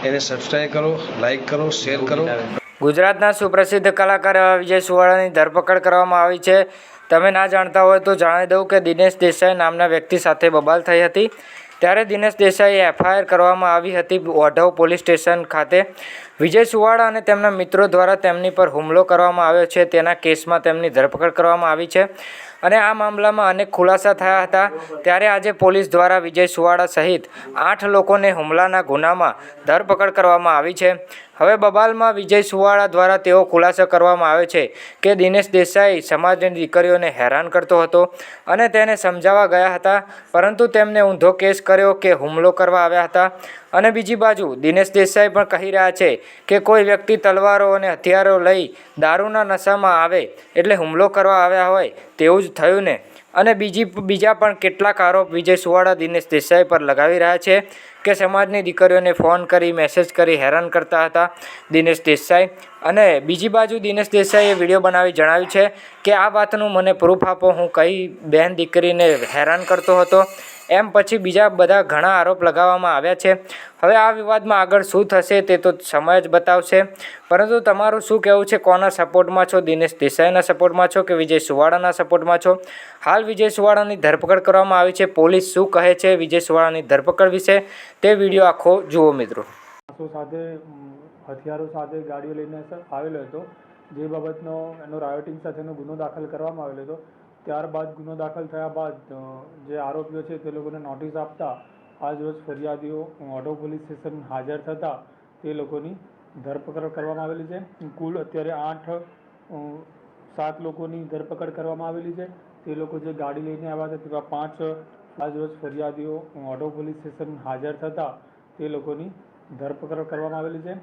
એને સબસ્ક્રાઈબ કરો, લાઈક કરો, શેર કરો। ગુજરાતના સુપ્રસિદ્ધ કલાકાર વિજય સુવાળાની ધરપકડ કરવામાં આવી છે। તમે ના જાણતા હોય તો જણાવી દઉં કે દિનેશ દેસાઈ નામના વ્યક્તિ સાથે બબાલ થઈ હતી। ત્યારે દિનેશ દેસાઈએ FIR કરવામાં આવી હતી ઓઢવ પોલીસ સ્ટેશન ખાતે। વિજય સુવાળા અને તેમના મિત્રો દ્વારા તેમની પર હુમલો કરવામાં આવ્યો છે તેના કેસમાં તેમની ધરપકડ કરવામાં આવી છે અને આ મામલામાં અનેક ખુલાસા થયા હતા। ત્યારે આજે પોલીસ દ્વારા વિજય સુવાળા સહિત 8 લોકોને હુમલાના ગુનામાં ધરપકડ કરવામાં આવી છે। હવે બબાલમાં વિજય સુવાળા દ્વારા તેવો ખુલાસો કરવામાં આવ્યો છે કે દિનેશ દેસાઈ સમાજની દીકરીઓને હેરાન કરતો હતો અને તેને સમજાવવા ગયા હતા, પરંતુ તેમને ઊંધો કેસ કર્યો કે હુમલો કરવા આવ્યા હતા। અને બીજી બાજુ દિનેશ દેસાઈ પણ કહી રહ્યા છે કે કોઈ વ્યક્તિ તલવારો અને હથિયારો લઈ દારૂના નશામાં આવે એટલે હુમલો કરવા આવ્યા હોય તેવું જ થયું ને। અને બીજા પણ કેટલાક આરોપ વિજય સુવાળા દિનેશ દેસાઈ પર લગાવી રહ્યા છે કે સમાજની દીકરીઓને ફોન કરી મેસેજ કરી હેરાન કરતા હતા દિનેશ દેસાઈ। અને બીજી બાજુ દિનેશ દેસાઈએ વિડીયો બનાવી જણાવ્યું છે કે આ વાતનું મને પ્રૂફ આપો, હું કઈ બહેન દીકરીને હેરાન કરતો હતો એમ। પછી બીજા બધા ઘણા આરોપ લગાવવામાં આવ્યા છે। હવે આ વિવાદમાં આગળ શું થશે તે તો સમય જ બતાવશે, પરંતુ તમારું શું કહેવું છે? કોના સપોર્ટમાં છો? દિનેશ દેસાઈના સપોર્ટમાં છો કે વિજય સુવાળાના સપોર્ટમાં છો? હાલ વિજય સુવાળાની ધરપકડ કરવામાં આવી છે। પોલીસ શું કહે છે વિજય સુવાળાની ધરપકડ વિશે તે વિડીયો આખો જુઓ મિત્રો। સાથે હથિયારો સાથે ગાડીઓ લઈને આવેલો હતો, જે બાબતનો એનો રાયોટિંગ સાથેનો ગુનો દાખલ કરવામાં આવેલો હતો। ત્યારબાદ ગુનો દાખલ થયા બાદ જે આરોપીઓ છે તે લોકોને નોટિસ આપતા આજ રોજ ફરિયાદીઓ ઓઢવ પોલીસ સ્ટેશન હાજર થતાં તે લોકોની ધરપકડ કરવામાં આવેલી છે। કુલ અત્યારે 7 લોકોની ધરપકડ કરવામાં આવેલી છે। તે લોકો જે ગાડી લઈને આવ્યા હતા તેવા 5 આજ રોજ ફરિયાદીઓ ઓઢવ પોલીસ સ્ટેશન હાજર થતાં તે લોકોની ધરપકડ કરવામાં આવેલી છે।